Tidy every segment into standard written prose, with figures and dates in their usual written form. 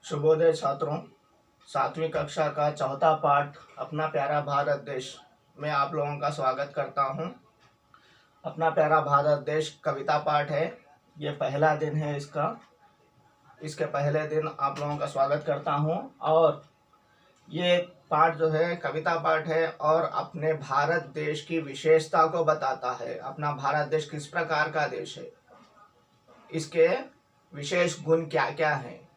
शुभोदय छात्रों। 7वीं कक्षा का चौथा पाठ अपना प्यारा भारत देश में आप लोगों का स्वागत करता हूं। अपना प्यारा भारत देश कविता पाठ है। ये पहला दिन है इसका। इसके पहले दिन आप लोगों का स्वागत करता हूं। और ये पाठ जो है कविता पाठ है और अपने भारत देश की विशेषता को बताता है। अपना भारत देश किस प्रकार का देश है, इसके विशेष गुण क्या क्या हैं,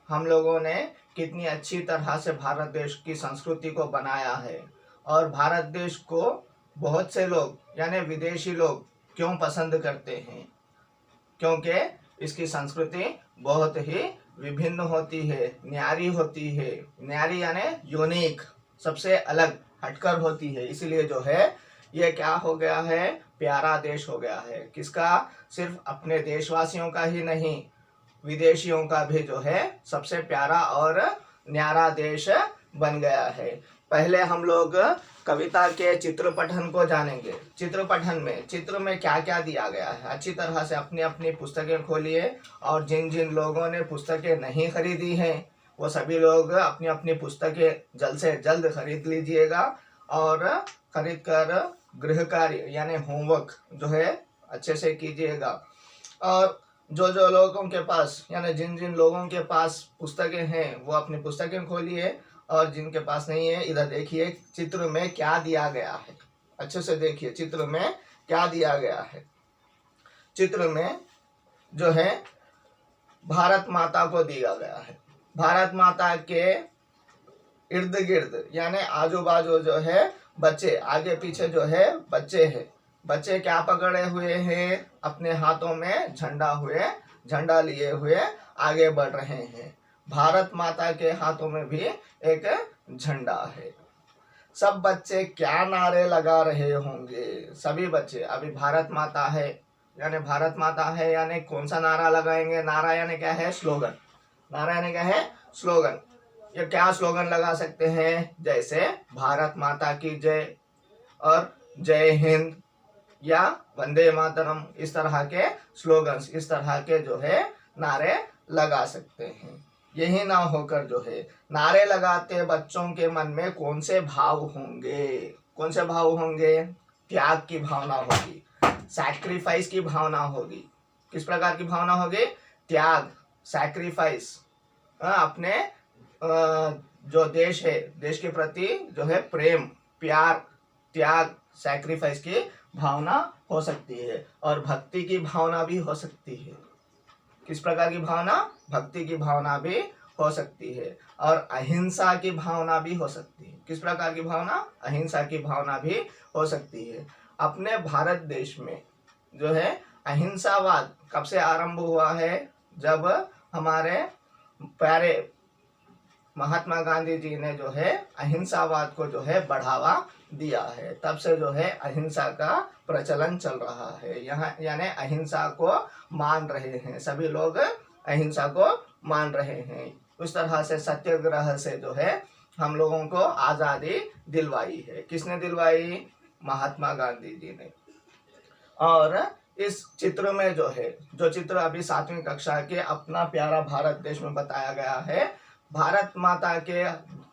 हम लोगों ने कितनी अच्छी तरह से भारत देश की संस्कृति को बनाया है और भारत देश को बहुत से लोग यानी विदेशी लोग क्यों पसंद करते हैं। क्योंकि इसकी संस्कृति बहुत ही विभिन्न होती है, न्यारी होती है। न्यारी यानी यूनिक, सबसे अलग हटकर होती है। इसलिए जो है ये क्या हो गया है, प्यारा देश हो गया है। किसका? सिर्फ अपने देशवासियों का ही नहीं, विदेशियों का भी जो है सबसे प्यारा और न्यारा देश बन गया है। पहले हम लोग कविता के चित्र पठन को जानेंगे। चित्र में क्या क्या दिया गया है, अच्छी तरह से अपनी अपनी पुस्तकें खोलिए और जिन जिन लोगों ने पुस्तकें नहीं खरीदी हैं वो सभी लोग अपनी अपनी पुस्तकें जल्द से जल्द खरीद लीजिएगा और खरीद कर गृह कार्य यानी होमवर्क जो है अच्छे से कीजिएगा। और जो जो लोगों के पास यानी जिन जिन लोगों के पास पुस्तकें हैं वो अपनी पुस्तकें खोलिए और जिनके पास नहीं है इधर देखिए चित्र में क्या दिया गया है। अच्छे से देखिए चित्र में क्या दिया गया है। चित्र में जो है भारत माता को दिया गया है। भारत माता के इर्द गिर्द यानी आजू बाजू जो है बच्चे, आगे पीछे जो है बच्चे हैं। बच्चे क्या पकड़े हुए हैं? अपने हाथों में झंडा लिए हुए आगे बढ़ रहे हैं। भारत माता के हाथों में भी एक झंडा है। सब बच्चे क्या नारे लगा रहे होंगे? सभी बच्चे अभी भारत माता है यानी कौन सा नारा लगाएंगे? नारा यानी क्या है? स्लोगन। नारा यानी क्या है? स्लोगन। ये क्या स्लोगन लगा सकते हैं? जैसे भारत माता की जय और जय हिंद या वंदे मातरम, इस तरह के स्लोगन्स, इस तरह के जो है नारे लगा सकते हैं। यही ना होकर जो है नारे लगाते बच्चों के मन में कौन से भाव होंगे? त्याग की भावना होगी, सैक्रिफाइस की भावना होगी। किस प्रकार की भावना होगी? त्याग, सैक्रिफाइस, अपने जो देश है, देश के प्रति जो है प्रेम, प्यार, त्याग, सैक्रिफाइस की भावना हो सकती है। और भक्ति की भावना भी हो सकती है। किस प्रकार की भावना? भक्ति की भावना भी हो सकती है। और अहिंसा की भावना भी हो सकती है। किस प्रकार की भावना? अहिंसा की भावना भी हो सकती है। अपने भारत देश में जो है अहिंसावाद कब से आरंभ हुआ है? जब हमारे प्यारे महात्मा गांधी जी ने जो है अहिंसावाद को जो है बढ़ावा दिया है। तब से जो है अहिंसा का प्रचलन चल रहा है। यहाँ यानी अहिंसा को मान रहे हैं, सभी लोग अहिंसा को मान रहे हैं। उस तरह से सत्याग्रह से जो है हम लोगों को आज़ादी दिलवाई है। किसने दिलवाई? महात्मा गांधी जी ने। और इस चित्र में जो है, जो चित्र अभी 7वीं कक्षा के अपना प्यारा भारत देश में बताया गया है, भारत माता के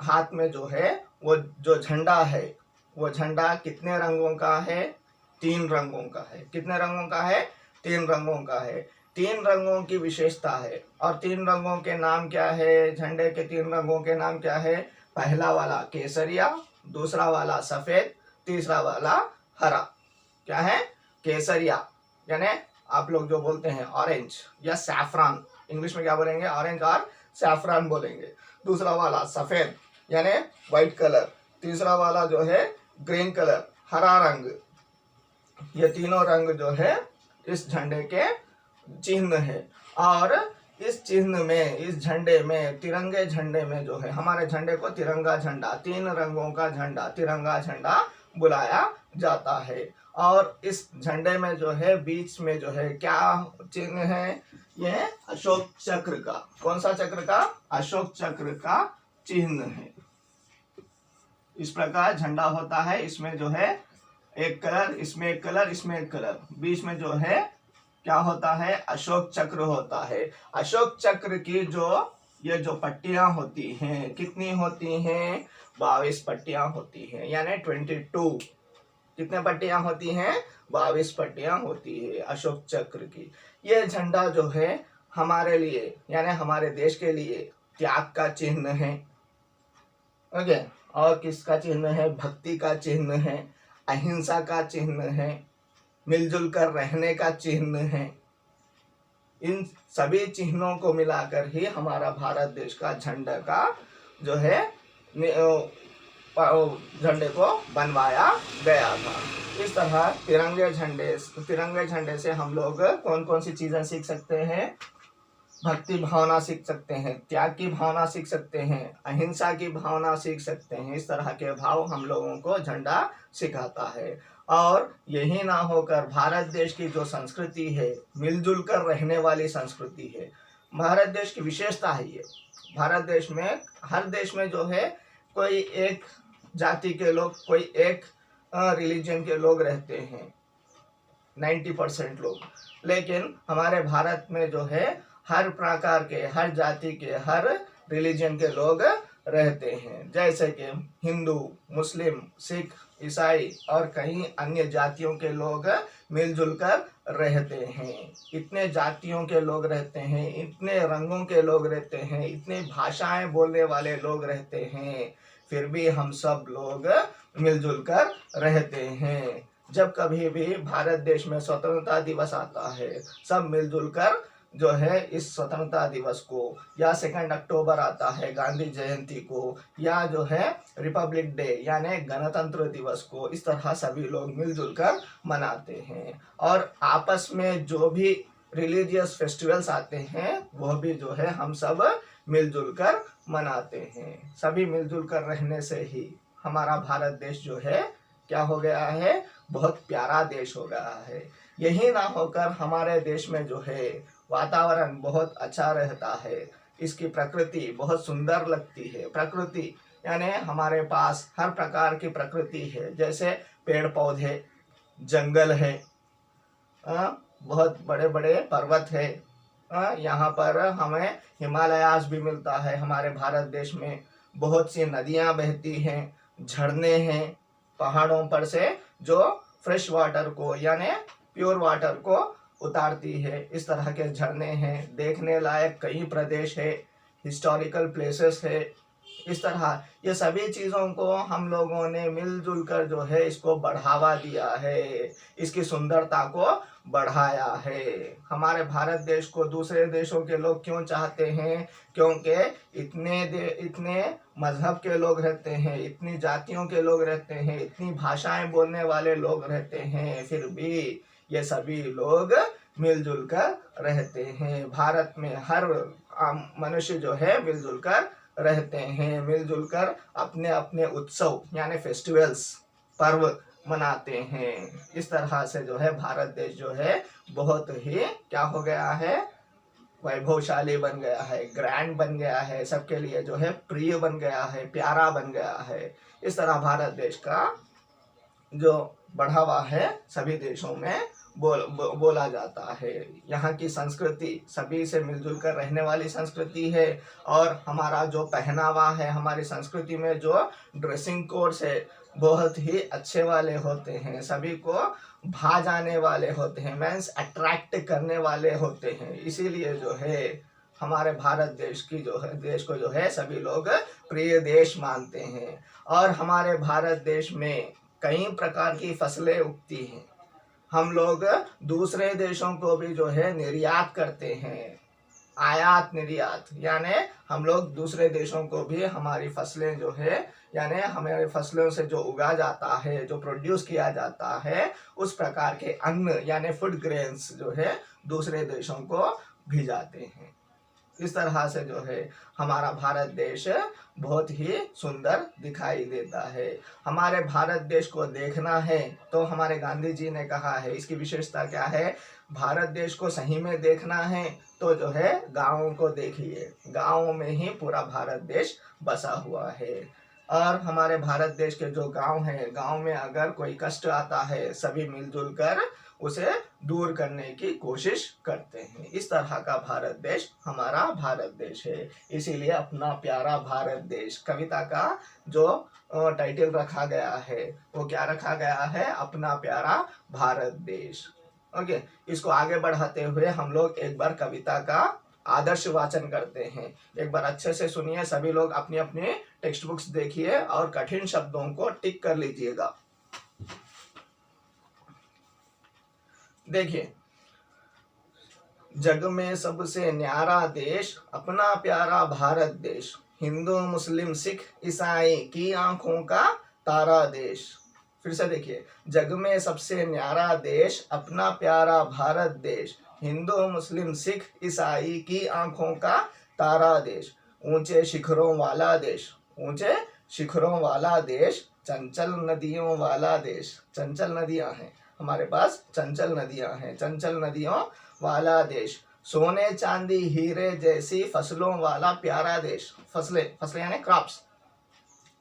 हाथ में जो है वो जो झंडा है, वो झंडा कितने रंगों का है? 3 रंगों का है। कितने रंगों का है? 3 रंगों का है। 3 रंगों की विशेषता है। और 3 रंगों के नाम क्या है? झंडे के 3 रंगों के नाम क्या है? पहला वाला केसरिया, दूसरा वाला सफेद, तीसरा वाला हरा। क्या है? केसरिया यानी आप लोग जो बोलते हैं ऑरेंज या सैफरान, इंग्लिश में क्या बोलेंगे? ऑरेंज और सैफरान बोलेंगे। दूसरा वाला सफेद यानी व्हाइट कलर, तीसरा वाला जो है ग्रीन कलर, हरा रंग। ये तीनों रंग जो है इस झंडे के चिन्ह है। और इस चिन्ह में, इस झंडे में, तिरंगे झंडे में जो है, हमारे झंडे को तिरंगा झंडा, 3 रंगों का झंडा, तिरंगा झंडा बुलाया जाता है। और इस झंडे में जो है बीच में जो है क्या चिन्ह है? ये अशोक चक्र का। कौन सा चक्र का? अशोक चक्र का चिन्ह है। इस प्रकार झंडा होता है। इसमें जो है एक कलर, इसमें एक कलर, इसमें एक कलर, बीच में जो है क्या होता है? अशोक चक्र होता है। अशोक चक्र की जो ये जो पट्टियां होती हैं कितनी होती हैं? 22 पट्टियां होती हैं, यानी 22। कितने पट्टियां होती हैं? 22 पट्टियां होती है अशोक चक्र की। ये झंडा जो है हमारे लिए यानी हमारे देश के लिए त्याग का चिन्ह है। ओके, और किसका चिन्ह है? भक्ति का चिन्ह है, अहिंसा का चिन्ह है, मिलजुल कर रहने का चिन्ह है। इन सभी चिन्हों को मिलाकर ही हमारा भारत देश का झंडा का जो है झंडे को बनवाया गया था। इस तरह तिरंगे झंडे से हम लोग कौन कौन सी चीजें सीख सकते हैं? भक्ति भावना सीख सकते हैं, त्याग की भावना सीख सकते हैं, अहिंसा की भावना सीख सकते हैं। इस तरह के भाव हम लोगों को झंडा सिखाता है। और यही ना होकर भारत देश की जो संस्कृति है, मिलजुल कर रहने वाली संस्कृति है, भारत देश की विशेषता है ये। भारत देश में, हर देश में जो है कोई एक जाति के लोग, कोई एक रिलीजन के लोग रहते हैं, 90% लोग। लेकिन हमारे भारत में जो है हर प्रकार के, हर जाति के, हर रिलीजन के लोग रहते हैं, जैसे कि हिंदू, मुस्लिम, सिख, ईसाई और कई अन्य जातियों के लोग मिलजुल कर रहते हैं। इतने जातियों के लोग रहते हैं, इतने रंगों के लोग रहते हैं, इतने भाषाएं बोलने वाले लोग रहते हैं, फिर भी हम सब लोग मिलजुल कर रहते हैं। जब कभी भी भारत देश में स्वतंत्रता दिवस आता है, सब मिलजुल कर जो है इस स्वतंत्रता दिवस को, या 2 अक्टूबर आता है गांधी जयंती को, या जो है रिपब्लिक डे यानी गणतंत्र दिवस को, इस तरह सभी लोग मिलजुल कर मनाते हैं। और आपस में जो भी रिलीजियस फेस्टिवल्स आते हैं वह भी जो है हम सब मिलजुल कर मनाते हैं। सभी मिलजुल कर रहने से ही हमारा भारत देश जो है क्या हो गया है? बहुत प्यारा देश हो गया है। यही ना होकर हमारे देश में जो है वातावरण बहुत अच्छा रहता है, इसकी प्रकृति बहुत सुंदर लगती है। प्रकृति यानी हमारे पास हर प्रकार की प्रकृति है, जैसे पेड़ पौधे, जंगल है, बहुत बड़े बड़े पर्वत है, यहाँ पर हमें हिमालयास भी मिलता है। हमारे भारत देश में बहुत सी नदियाँ बहती हैं, झरने हैं, पहाड़ों पर से जो फ्रेश वाटर को यानी प्योर वाटर को उतारती है। इस तरह के झरने हैं, देखने लायक कई प्रदेश है, हिस्टोरिकल प्लेसेस है। इस तरह ये सभी चीज़ों को हम लोगों ने मिलजुल कर जो है इसको बढ़ावा दिया है, इसकी सुंदरता को बढ़ाया है। हमारे भारत देश को दूसरे देशों के लोग क्यों चाहते हैं? क्योंकि इतने मजहब के लोग रहते हैं, इतनी जातियों के लोग रहते हैं, इतनी भाषाएं बोलने वाले लोग रहते हैं, फिर भी ये सभी लोग मिलजुल कर रहते हैं। भारत में हर मनुष्य जो है मिलजुल कर रहते हैं, मिलजुल कर अपने अपने उत्सव यानी फेस्टिवल्स, पर्व मनाते हैं। इस तरह से जो है भारत देश जो है बहुत ही क्या हो गया है? वैभवशाली बन गया है, ग्रैंड बन गया है, सबके लिए जो है प्रिय बन गया है, प्यारा बन गया है। इस तरह भारत देश का जो बढ़ावा है सभी देशों में बोला जाता है। यहाँ की संस्कृति सभी से मिलजुल कर रहने वाली संस्कृति है। और हमारा जो पहनावा है, हमारी संस्कृति में जो ड्रेसिंग कोड्स है बहुत ही अच्छे वाले होते हैं, सभी को भा जाने वाले होते हैं, मीन्स अट्रैक्ट करने वाले होते हैं। इसीलिए जो है हमारे भारत देश की जो है, देश को जो है सभी लोग प्रिय देश मानते हैं। और हमारे भारत देश में कई प्रकार की फसलें उगती हैं। हम लोग दूसरे देशों को भी जो है निर्यात करते हैं, आयात निर्यात, यानी हम लोग दूसरे देशों को भी हमारी फसलें जो है यानी हमारे फसलों से जो उगा जाता है, जो प्रोड्यूस किया जाता है, उस प्रकार के अन्न यानी फूड ग्रेन्स जो है दूसरे देशों को भेजाते हैं। इस तरह से जो है हमारा भारत देश बहुत ही सुंदर दिखाई देता है। हमारे भारत देश को देखना है तो हमारे गांधी जी ने कहा है, इसकी विशेषता क्या है? भारत देश को सही में देखना है तो जो है गाँवों को देखिए, गाँवों में ही पूरा भारत देश बसा हुआ है। और हमारे भारत देश के जो गांव हैं, गांव में अगर कोई कष्ट आता है, सभी मिलजुल कर उसे दूर करने की कोशिश करते हैं। इस तरह का भारत देश हमारा भारत देश है। इसीलिए अपना प्यारा भारत देश कविता का जो टाइटल रखा गया है वो क्या रखा गया है, अपना प्यारा भारत देश। ओके, इसको आगे बढ़ाते हुए हम लोग एक बार कविता का आदर्श वाचन करते हैं। एक बार अच्छे से सुनिए, सभी लोग अपनी अपनी टेक्स्ट बुक्स देखिए और कठिन शब्दों को टिक कर लीजिएगा। देखिए, जग में सबसे न्यारा देश अपना प्यारा भारत देश, हिंदू मुस्लिम सिख ईसाई की आंखों का तारा देश। फिर से देखिए, जग में सबसे न्यारा देश अपना प्यारा भारत देश, हिंदू मुस्लिम सिख ईसाई की आंखों का तारा देश, ऊंचे शिखरों वाला देश, ऊंचे शिखरों वाला देश, चंचल नदियों वाला देश। चंचल नदियां हैं हमारे पास, चंचल नदियां हैं, चंचल नदियों वाला देश, सोने चांदी हीरे जैसी फसलों वाला प्यारा देश। फसलें, फसलें यानी क्रॉप्स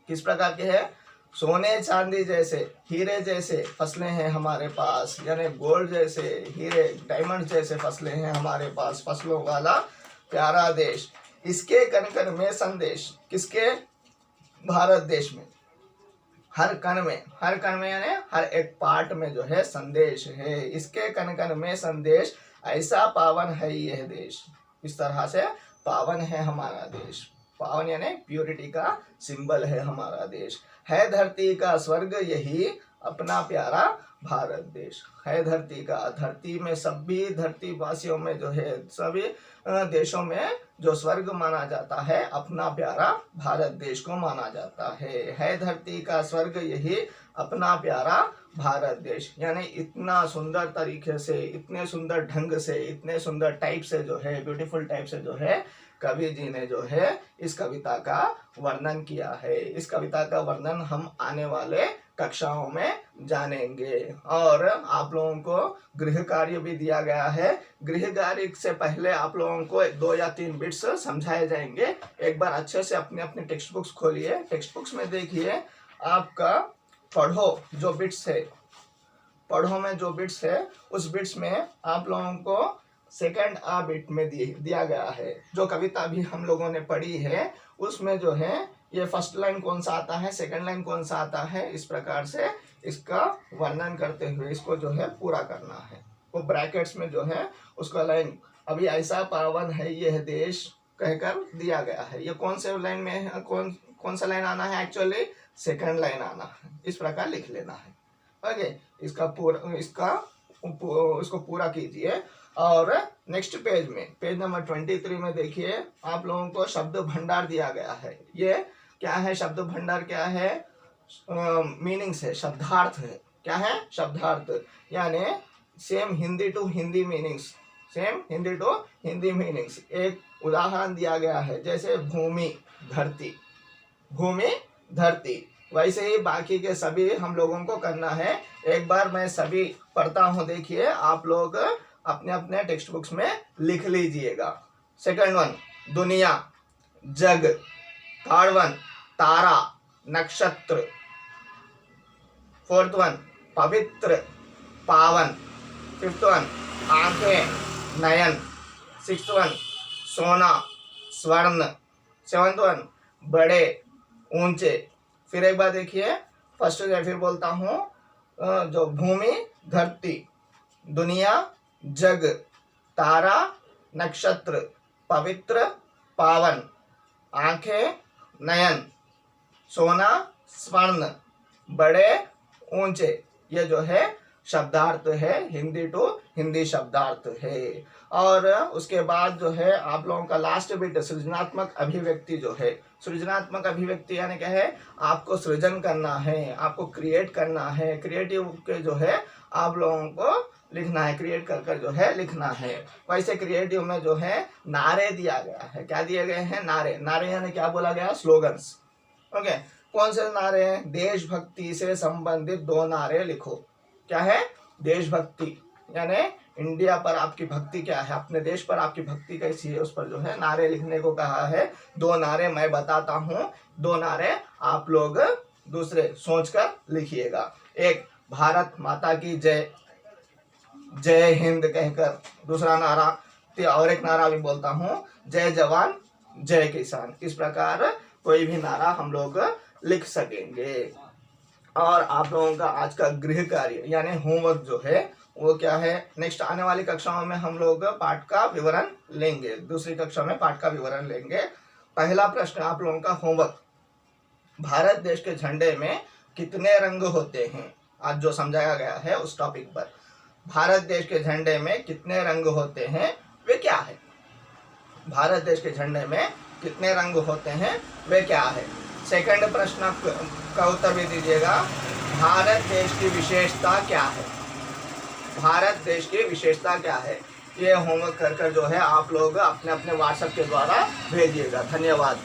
किस प्रकार के हैं, सोने चांदी जैसे हीरे जैसे फसलें हैं हमारे पास, यानी गोल्ड जैसे हीरे डायमंड जैसे फसलें हैं हमारे पास, फसलों वाला प्यारा देश। इसके कण कण में संदेश, किसके, भारत देश में, हर कण में यानी हर एक पार्ट में जो है संदेश है। इसके कण कण में संदेश, ऐसा पावन है यह देश। इस तरह से पावन है हमारा देश। पावन यानी प्यूरिटी का सिंबल है हमारा देश। है धरती का स्वर्ग यही अपना प्यारा भारत देश। है धरती का, धरती में सभी धरती वासियों में जो है, सभी देशों में जो स्वर्ग माना जाता है अपना प्यारा भारत देश को माना जाता है धरती का स्वर्ग यही अपना प्यारा भारत देश। यानी इतना सुंदर तरीके से, इतने सुंदर ढंग से, इतने सुंदर टाइप से जो है, ब्यूटीफुल टाइप से जो है कवि जी ने जो है इस कविता का वर्णन किया है। इस कविता का वर्णन हम आने वाले कक्षाओं में जानेंगे। और आप लोगों को गृह कार्य भी दिया गया है। गृह कार्य से पहले आप लोगों को 2 या 3 बिट्स समझाए जाएंगे। एक बार अच्छे से अपने अपने टेक्स्ट बुक्स खोलिए, टेक्स्ट बुक्स में देखिए आपका पढ़ो जो बिट्स है, पढ़ो में जो बिट्स है उस बिट्स में आप लोगों को सेकंड आ बिट में दिया गया है। जो कविता भी हम लोगों ने पढ़ी है उसमें जो है ये फर्स्ट लाइन कौन सा आता है, सेकंड लाइन कौन सा आता है, इस प्रकार से इसका वर्णन करते हुए इसको जो है पूरा करना है। वो ब्रैकेट्स में जो है उसका लाइन, अभी ऐसा पावन है यह देश कहकर दिया गया है। ये कौन से लाइन में है, कौन सा लाइन आना है, एक्चुअली सेकंड लाइन आना है। इस प्रकार लिख लेना है। ओके, इसको पूरा कीजिए। और नेक्स्ट पेज में, पेज नंबर 23 में देखिए आप लोगों को शब्द भंडार दिया गया है। ये क्या है, शब्द भंडार क्या है, मीनिंग्स है, शब्दार्थ है। क्या है, शब्दार्थ, यानी same Hindi to Hindi meanings, same Hindi to Hindi meanings. एक उदाहरण दिया गया है जैसे भूमि धरती, भूमि धरती, वैसे ही बाकी के सभी हम लोगों को करना है। एक बार मैं सभी पढ़ता हूँ, देखिए आप लोग अपने अपने टेक्स्ट बुक्स में लिख लीजिएगा। सेकंड वन, दुनिया, जग। थर्ड वन, तारा, नक्षत्र। फोर्थ वन, पवित्र, पावन। फिफ्थ वन, आंखें, नयन। सिक्स्थ वन, सोना, स्वर्ण। सेवंथ वन, बड़े, ऊंचे। फिर एक बार देखिए, फर्स्ट फिर बोलता हूँ, जो भूमि धरती, दुनिया, जग, तारा, नक्षत्र, पवित्र, पावन, आंखें, नयन, सोना, स्वर्ण, बड़े, ऊंचे। ये जो है शब्दार्थ है, हिंदी टू हिंदी शब्दार्थ है। और उसके बाद जो है आप लोगों का लास्ट बिट सृजनात्मक अभिव्यक्ति जो है। सृजनात्मक अभिव्यक्ति यानी क्या है, आपको सृजन करना है, आपको क्रिएट करना है। क्रिएटिव के जो है आप लोगों को लिखना है, क्रिएट कर कर जो है लिखना है। वैसे क्रिएटिव में जो है नारे दिया गया है। क्या दिए गए हैं, नारे। नारे यानी क्या बोला गया, स्लोगन्स। ओके, कौन से नारे हैं, देशभक्ति से संबंधित 2 नारे लिखो। क्या है, देशभक्ति यानी इंडिया पर आपकी भक्ति क्या है, अपने देश पर आपकी भक्ति कैसी है, उस पर जो है नारे लिखने को कहा है। 2 नारे मैं बताता हूँ, 2 नारे आप लोग दूसरे सोचकर लिखिएगा। एक, भारत माता की जय। जय हिंद कहकर दूसरा नारा, और एक नारा भी बोलता हूँ, जय जवान जय किसान। इस प्रकार कोई भी नारा हम लोग लिख सकेंगे। और आप लोगों का आज का गृह कार्य यानी होमवर्क जो है वो क्या है, नेक्स्ट आने वाली कक्षाओं में हम लोग पाठ का विवरण लेंगे, दूसरी कक्षा में पाठ का विवरण लेंगे। पहला प्रश्न आप लोगों का होमवर्क, भारत देश के झंडे में कितने रंग होते हैं? आज जो समझाया गया है उस टॉपिक पर, भारत देश के झंडे में कितने रंग होते हैं वे क्या है? भारत देश के झंडे में कितने रंग होते हैं वे क्या है? सेकंड प्रश्न का उत्तर भी दीजिएगा, भारत देश की विशेषता क्या है? भारत देश की विशेषता क्या है? ये होमवर्क कर जो है आप लोग अपने अपने व्हाट्सएप के द्वारा भेजिएगा। धन्यवाद।